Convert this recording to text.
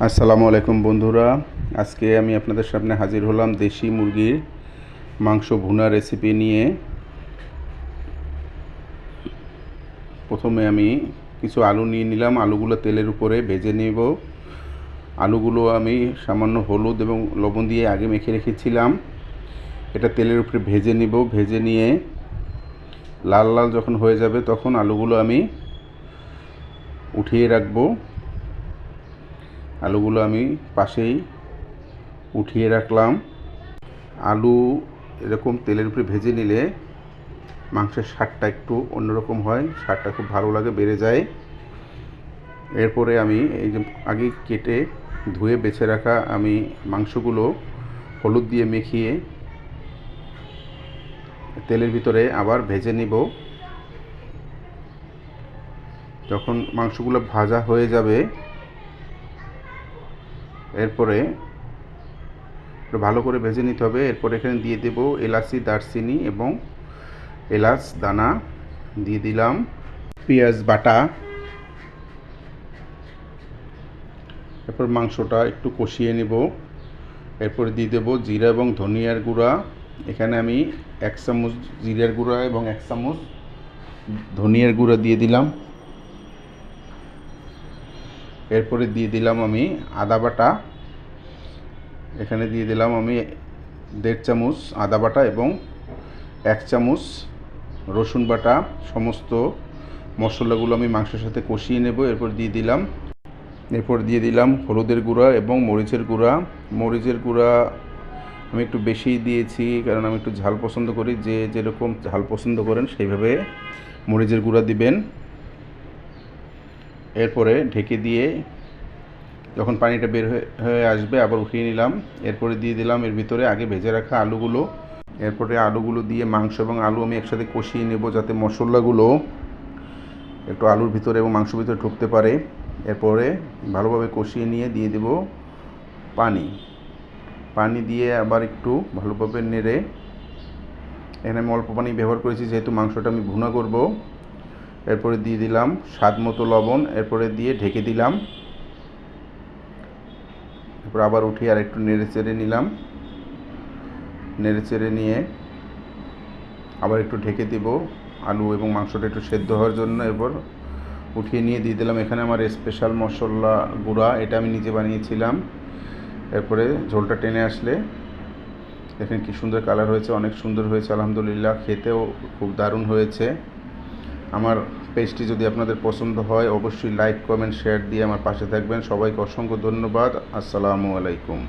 আসসালামু আলাইকুম বন্ধুরা, আজকে আমি আপনাদের সামনে হাজির হলাম দেশি মুরগির মাংস ভুনা রেসিপি নিয়ে। প্রথমে আমি কিছু আলু নিয়ে নিলাম, আলুগুলো তেলের উপরে ভেজে নেব। আলুগুলো আমি সামান্য হলুদ এবং লবণ দিয়ে আগে মেখে রেখেছিলাম। এটা তেলের উপরে ভেজে নিব। ভেজে নিয়ে লাল লাল যখন হয়ে যাবে তখন আলুগুলো আমি উঠিয়ে রাখবো। আলুগুলো আমি পাশেই উঠিয়ে রাখলাম। আলু এরকম তেলের উপরে ভেজে নিলে মাংসের স্বাদটা একটু অন্যরকম হয়, স্বাদটা খুব ভালো লাগে, বেড়ে যায়। এরপরে আমি এই যে আগে কেটে ধুয়ে বেছে রাখা আমি মাংসগুলো হলুদ দিয়ে মেখিয়ে তেলের ভিতরে আবার ভেজে নিব। যখন মাংসগুলো ভাজা হয়ে যাবে এরপরে ভালো করে ভেজে নিতে হবে। এরপর এখানে দিয়ে দেব এলাচি, দারচিনি এবং এলাচ দানা দিয়ে দিলাম, পেঁয়াজ বাটা। এরপর মাংসটা একটু কষিয়ে নেব। এরপর দিয়ে দেব জিরা এবং ধনিয়ার গুঁড়া। এখানে আমি 1 চামচ জিরার গুঁড়া এবং 1 চামচ ধনিয়ার গুঁড়া দিয়ে দিলাম। এরপরে দিয়ে দিলাম আমি আদা বাটা। এখানে দিয়ে দিলাম আমি 1.5 চামচ আদা বাটা এবং 1 চামচ রসুন বাটা। সমস্ত মশলাগুলো আমি মাংসের সাথে কষিয়ে নেব। এরপর দিয়ে দিলাম হলুদের গুঁড়া এবং মরিচের গুঁড়া। মরিচের গুঁড়া আমি একটু বেশিই দিয়েছি, কারণ আমি একটু ঝাল পছন্দ করি। যে যেরকম ঝাল পছন্দ করেন সেইভাবে মরিচের গুঁড়া দিবেন। এরপরে ঢেকে দিয়ে যখন পানিটা বের হয়ে আসবে আবার উঠিয়ে নিলাম। এরপরে দিয়ে দিলাম এর ভিতরে আগে ভেজে রাখা আলুগুলো। এরপরে আলুগুলো দিয়ে মাংস এবং আলু আমি একসাথে কষিয়ে নেব, যাতে মশলাগুলো একটু আলুর ভিতরে এবং মাংসের ভিতরে ঢুকতে পারে। এরপরে ভালোভাবে কষিয়ে নিয়ে দিয়ে দেব পানি দিয়ে আবার একটু ভালোভাবে নেড়ে, এখানে আমি অল্প পানি ব্যবহার করেছি যেহেতু মাংসটা আমি ভুনা করব। এরপরে দিয়ে দিলাম স্বাদ মতো লবণ। এরপরে দিয়ে ঢেকে দিলাম। এরপর আবার উঠিয়ে আর একটু নেড়ে চেড়ে নিলাম। নেড়ে চেড়ে নিয়ে আবার একটু ঢেকে দেব আলু এবং মাংসটা একটু সেদ্ধ হওয়ার জন্য। এরপর উঠিয়ে নিয়ে দিয়ে দিলাম এখানে আমার স্পেশাল মশলা গুঁড়া, এটা আমি নিজে বানিয়েছিলাম। এরপরে ঝোলটা টেনে আসলে দেখেন কি সুন্দর কালার হয়েছে, অনেক সুন্দর হয়েছে আলহামদুলিল্লাহ। খেতেও খুব দারুণ হয়েছে। আমার পেজটি যদি আপনাদের পছন্দ হয় অবশ্যই লাইক, কমেন্ট, শেয়ার দিয়ে আমার পাশে থাকবেন। সবাইকে অসংখ্য ধন্যবাদ। আসসালামু আলাইকুম।